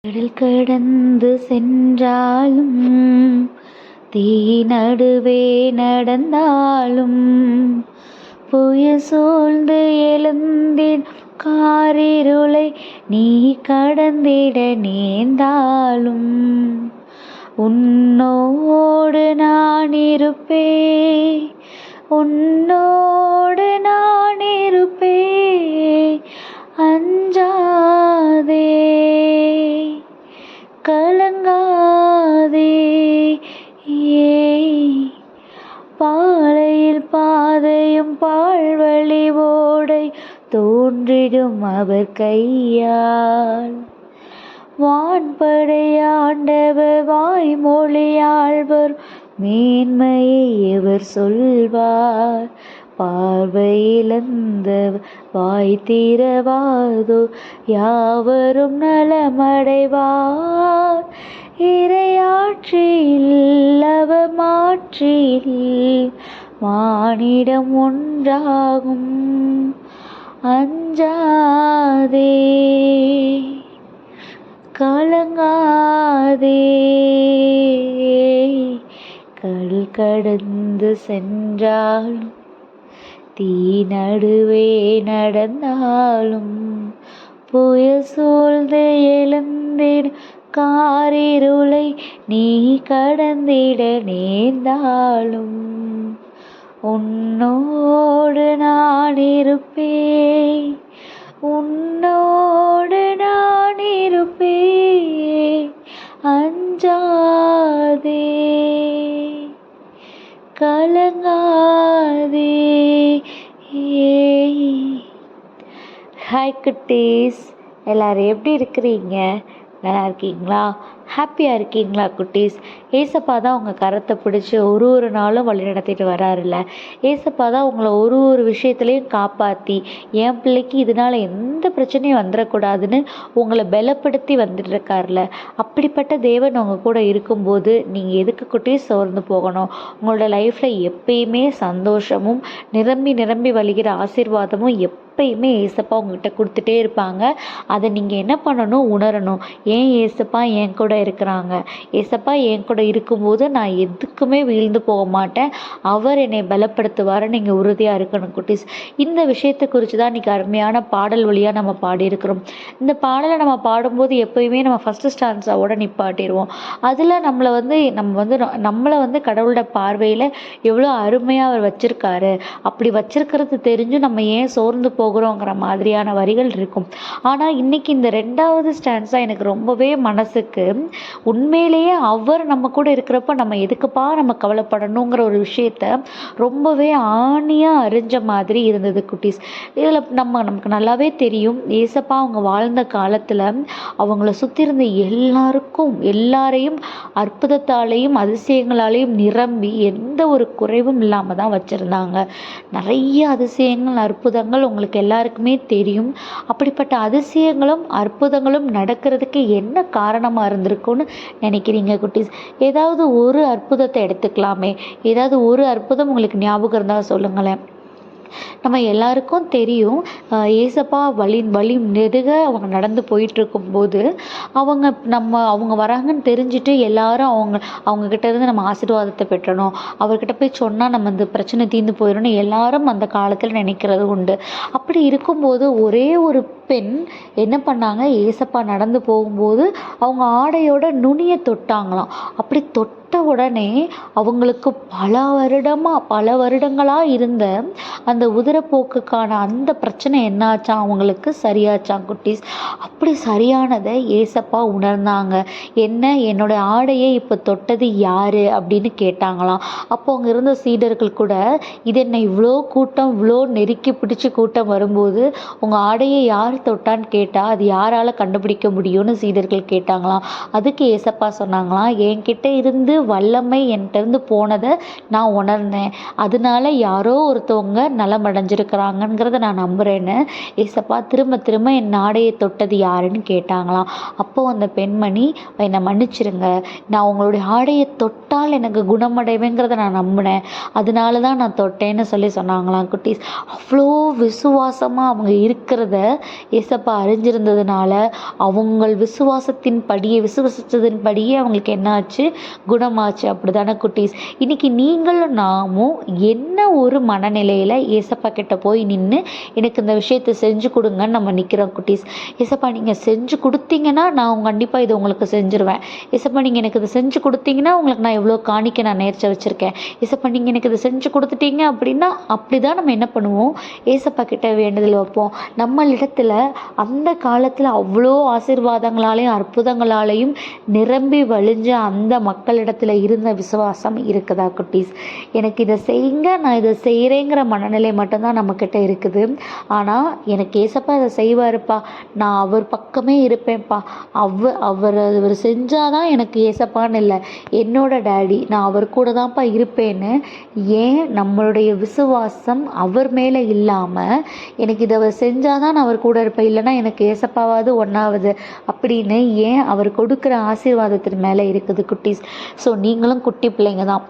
கடல் கடந்து சென்றாலும் தீ நடுவே நடந்தாலும் புயல் சூழ்ந்து எழுந்தின் காரிருளை நீ கடந்திட நேர்ந்தாலும் உன்னோடு நான் இருப்பேன், உன்னோடு நான் இருப்பேன். அஞ்சாதே கலங்காதே, பாலையில் பாதையும் பாழ்வழி ஓடை தோன்றிடும் அவர் கையால். வான்படையாண்டவர் வாய்மொழியாழ்வர் மேன்மையை எவர் சொல்வார். பார்வையிழந்த வாய் தீரவாதோ யாவரும் நலமடைவார். இறையாட்சியில் அவர் மாற்றில் மானிடம் ஒன்றாகும். அஞ்சாதே கலங்காதே, கடல் கடந்து சென்றாலும் தீ நடுவே நடந்தாலும் புயல் சூழ்ந்து எழுந்திட காரிருளை நீ கடந்திட நேர்ந்தாலும் உன்னோடு நான் இருப்பேன், உன்னோடு நான் இருப்பேன். அஞ்சாதே கலங்காதே. ஹாய் குட்டீஸ், எல்லோரும் எப்படி இருக்கிறீங்க? நல்லா இருக்கீங்களா? ஹாப்பியாக இருக்கீங்களா குட்டீஸ்? ஏசப்பா தான் உங்கள் கரத்தை பிடிச்சி ஒரு நாளும் வழி நடத்திட்டு வராருல்ல. ஏசப்பா தான் உங்களை ஒரு விஷயத்துலையும் காப்பாற்றி என் பிள்ளைக்கு இதனால் எந்த பிரச்சனையும் வந்துடக்கூடாதுன்னு உங்களை பலப்படுத்தி வந்துட்டுருக்காருல. அப்படிப்பட்ட தேவன் உங்கள் கூட இருக்கும்போது நீங்கள் எதுக்கு குட்டீஸ் சோர்ந்து போகணும்? உங்களோட லைஃப்பில் எப்பயுமே சந்தோஷமும் நிரம்பி வழிகிற ஆசீர்வாதமும் எப்பயுமே ஏசப்பா உங்கள்கிட்ட கொடுத்துட்டே இருப்பாங்க. அதை நீங்கள் என்ன பண்ணணும்? உணரணும். ஏன் ஏசப்பா என் கூட இருக்கிறாங்க, ஏசப்பா என் கூட இருக்கும்போது நான் எதுக்குமே வீழ்ந்து போக மாட்டேன், அவர் என்னை பலப்படுத்துவார். நீங்கள் உறுதியாக இருக்கணும் குட்டீஸ். இந்த விஷயத்தை குறித்து தான் இன்றைக்கி அருமையான பாடல் வழியாக நம்ம பாடியிருக்கிறோம். இந்த பாடலை நம்ம பாடும்போது எப்போயுமே நம்ம ஃபஸ்ட்டு ஸ்டான்ஸாவோட நிப்பாட்டிடுவோம். அதில் நம்மளை வந்து கடவுளோட பார்வையில் எவ்வளோ அருமையாக அவர் வச்சுருக்காரு, அப்படி வச்சிருக்கிறது தெரிஞ்சும் நம்ம ஏன் சோர்ந்து போகிறோங்கிற மாதிரியான வரிகள் இருக்கும். ஆனால் இன்றைக்கி இந்த 2வது ஸ்டான்ஸா எனக்கு ரொம்பவே மனசுக்கு உண்மையிலேயே அவர் நம்ம கூட இருக்கிறப்ப நம்ம எதுக்குப்பா நம்ம கவலைப்படணுங்கிற ஒரு விஷயத்த ரொம்பவே ஆணியாக அறிஞ்ச மாதிரி இருந்தது குட்டீஸ். இதில் நமக்கு நல்லாவே தெரியும், ஏசப்பா அவங்க வாழ்ந்த காலத்தில் அவங்கள சுற்றி இருந்த எல்லாரையும் அற்புதத்தாலேயும் அதிசயங்களாலேயும் நிரம்பி எந்த ஒரு குறைவும் இல்லாமல் தான் வச்சுருந்தாங்க. நிறைய அதிசயங்கள் அற்புதங்கள் உங்களுக்கு எல்லாருக்குமே தெரியும். அப்படிப்பட்ட அதிசயங்களும் அற்புதங்களும் நடக்கிறதுக்கு என்ன காரணமாக இருந்திருக்கும்னு நினைக்கிறீங்க குட்டீஸ்? ஏதாவது ஒரு அற்புதத்தை எடுத்துக்கலாமே. ஏதாவது ஒரு அற்புதம் உங்களுக்கு ஞாபகம் இருந்தால் சொல்லுங்களேன். நம்ம எல்லாருக்கும் தெரியும், ஏசப்பா வழி நெடுக அவங்க நடந்து போயிட்டுருக்கும்போது அவங்க வராங்கன்னு தெரிஞ்சுட்டு எல்லாரும் அவங்கக்கிட்ட இருந்து நம்ம ஆசீர்வாதத்தை பெற்றணும், அவர்கிட்ட போய் சொன்னால் நம்ம இந்த பிரச்சனை தீர்ந்து போயிடும்னு எல்லாரும் அந்த காலத்தில் நினைக்கிறது உண்டு. அப்படி இருக்கும்போது ஒரே ஒரு பெண் என்ன பண்ணாங்க, ஏசப்பா நடந்து போகும்போது அவங்க ஆடையோட நுனியை தொட்டாங்களாம். அப்படி தொட்ட உடனே அவங்களுக்கு பல வருடங்களாக இருந்த அந்த உதிரப்போக்குக்கான அந்த பிரச்சனை என்னாச்சான், அவங்களுக்கு சரியாச்சான் குட்டீஸ். அப்படி சரியானதை ஏசப்பா உணர்ந்தாங்க. என்னோட ஆடையை இப்போ தொட்டது யாரு அப்படின்னு கேட்டாங்களாம். அப்போ அங்கே இருந்த சீடர்கள் கூட, இது என்ன இவ்வளோ நெருக்கி பிடிச்சி கூட்டம் வரும்போது உங்கள் ஆடையை யார் தொட்டான்னு கேட்டால் அது யாரால் கண்டுபிடிக்க முடியும்னு சீடர்கள் கேட்டாங்களாம். அதுக்கு ஏசப்பா சொன்னாங்களாம், என்கிட்ட இருந்து வல்லமை என்கிட்ட இருந்து போனதை நான் உணர்ந்தேன், அதனால யாரோ ஒருத்தவங்க நலம் அடைஞ்சிருக்கிறாங்கங்கிறத நான் நம்புகிறேன்னு ஏசப்பா திரும்ப திரும்ப என் ஆடையை தொட்டது யாருன்னு கேட்டாங்களாம். அப்போது அந்த பெண்மணி, என்னை மன்னிச்சிருங்க, நான் உங்களுடைய ஆடையை தொட்டால் எனக்கு குணமடைவேங்கிறத நான் நம்பினேன், அதனால தான் நான் தொட்டேன்னு சொன்னாங்களாம் குட்டீஸ். அவ்வளோ விசுவாசமாக அவங்க இருக்கிறத ஏசப்பா அறிஞ்சிருந்ததுனால அவங்கள் விசுவாசித்ததின் படியே அவங்களுக்கு என்ன ஆச்சு, குணமாச்சு. அப்படிதானே குட்டீஸ்? இன்னைக்கு நீங்களும் நாமும் என்ன ஒரு மனநிலையில் ஏசப்பா கிட்ட போய் நின்று எனக்கு இந்த விஷயத்தை செஞ்சு கொடுங்கன்னு நம்ம நிற்கிறோம் குட்டீஸ். ஏசப்பா நீங்கள் செஞ்சு கொடுத்தீங்கன்னா நான் கண்டிப்பாக இதை உங்களுக்கு செஞ்சுருவேன். ஏசப்பா நீங்கள் எனக்கு இதை செஞ்சு கொடுத்தீங்கன்னா உங்களுக்கு நான் எவ்வளோ காணிக்க நான் நேர்ச்சி வச்சுருக்கேன். ஏசப்பா நீங்கள் எனக்கு இதை செஞ்சு கொடுத்துட்டீங்க அப்படின்னா, அப்படி தான் நம்ம என்ன பண்ணுவோம், ஏசப்பா கிட்ட வேண்டுதல் வைப்போம். நம்மளிடத்துல அந்த காலத்தில் அவ்வளோ ஆசீர்வாதங்களாலேயும் அற்புதங்களாலேயும் நிரம்பி வழிஞ்ச அந்த மக்களிடத்துல இருந்த விசுவாசம் இருக்குதா குட்டீஸ்? எனக்கு இதை செய்யுங்க, நான் இதை செய்கிறேங்கிற மனநிலை மட்டும்தான் நம்மக்கிட்ட இருக்குது. ஆனால் எனக்கு ஏசப்பா இதை செய்வாருப்பா, நான் அவர் பக்கமே இருப்பேன்ப்பா, அவர் செஞ்சாதான் எனக்கு ஏசப்பான்னு இல்லை, என்னோட டேடி, நான் அவர் கூட தான்ப்பா இருப்பேன்னு ஏன் நம்மளுடைய விசுவாசம் அவர் மேலே இல்லாமல் எனக்கு இதை அவர் செஞ்சாதான் நான் அவர் கூட இருப்பேன், இல்லைன்னா எனக்கு ஏசப்பாவாவது ஒன்றாவது அப்படின்னு ஏன் அவர் கொடுக்குற ஆசீர்வாதத்தின் மேலே இருக்குது குட்டீஸ்? ஸோ நீங்களும் குட்டி பிள்ளைங்க தான்,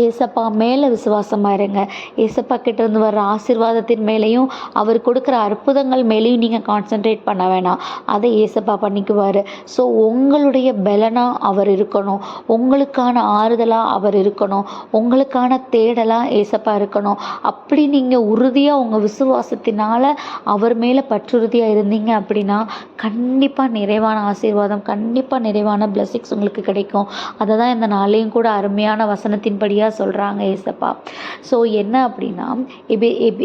ஏசப்பா மேலே விசுவாசமாக இருங்க. ஏசப்பா கிட்டேருந்து வர்ற ஆசீர்வாதத்தின் மேலேயும் அவர் கொடுக்குற அற்புதங்கள் மேலேயும் நீங்கள் கான்சென்ட்ரேட் பண்ண வேணாம், அதை ஏசப்பா பண்ணிக்குவார். ஸோ உங்களுடைய பலனாக அவர் இருக்கணும், உங்களுக்கான ஆறுதலாக அவர் இருக்கணும், உங்களுக்கான தேடலாக ஏசப்பா இருக்கணும். அப்படி நீங்கள் உறுதியாக உங்கள் விசுவாசத்தினால் அவர் மேலே பற்றுறுதியாக இருந்தீங்க அப்படின்னா கண்டிப்பாக நிறைவான ஆசீர்வாதம், கண்டிப்பாக நிறைவான பிளெஸிங்ஸ் உங்களுக்கு கிடைக்கும். அதை தான் இந்த நாளையும் கூட அருமையான வசனத்தின்படி சொல்கிறாங்க ஏசப்பா. ஸோ என்ன அப்படின்னா,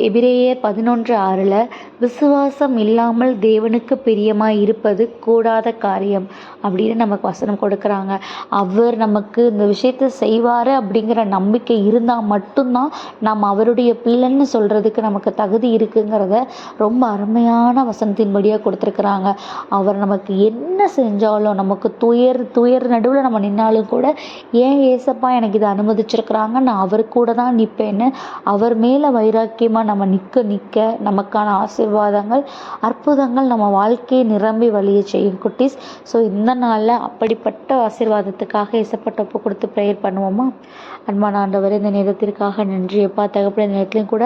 எபிரேயர் 11:6 விசுவாசம் இல்லாமல் தேவனுக்கு பிரியமாக இருப்பது கூடாத காரியம் அப்படின்னு நமக்கு வசனம் கொடுக்குறாங்க. அவர் நமக்கு இந்த விஷயத்தை செய்வார் அப்படிங்கிற நம்பிக்கை இருந்தால் மட்டும்தான் நாம் அவருடைய பிள்ளைன்னு சொல்கிறதுக்கு நமக்கு தகுதி இருக்குங்கிறத ரொம்ப அருமையான வசனத்தின்படியாக கொடுத்துருக்குறாங்க. அவர் நமக்கு என்ன செஞ்சாலும், நமக்கு துயர் நடுவில் நம்ம நின்னாலும் கூட, ஏன் ஏசப்பா எனக்கு இதை அனுமதிச்சிருக்கிறாங்க, நான் அவர் கூட தான் நிற்பேன்னு அவர் மேலே வைராக்கியமாக நம்ம நிற்க நமக்கான ஆசீர்வாதங்கள், அற்புதங்கள் நம்ம வாழ்க்கையை நிரம்பி வழிய செய்யும் குட்டீஸ். ஸோ இந்த நாளில் அப்படிப்பட்ட ஆசீர்வாதத்துக்காக ஏசப்பட்ட ஒப்பு கொடுத்து ப்ரேயர் பண்ணுவோமா? அன்பான ஆண்டவரே, இந்த நேரத்திற்காக நன்றி அப்பா தகப்பனே. இந்த நேரத்துலையும் கூட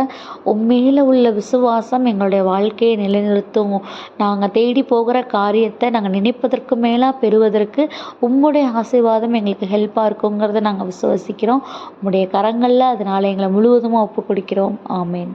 உண்மையில் உள்ள விசுவாசம் எங்களுடைய வாழ்க்கையை நிலைநிறுத்தும். நாங்கள் தேடி போகிற காரியத்தை நாங்கள் நினைப்பதற்கு மேலாக பெறுவதற்கு உம்முடைய ஆசீர்வாதம் எங்களுக்கு ஹெல்ப்பாக இருக்குங்கிறத நாங்கள் விசுவாசிக்கிறோம். உம்முடைய கரங்களில் அதனால் எங்களை முழுவதுமாக ஒப்பு கொடுக்கிறோம். ஆமேன்.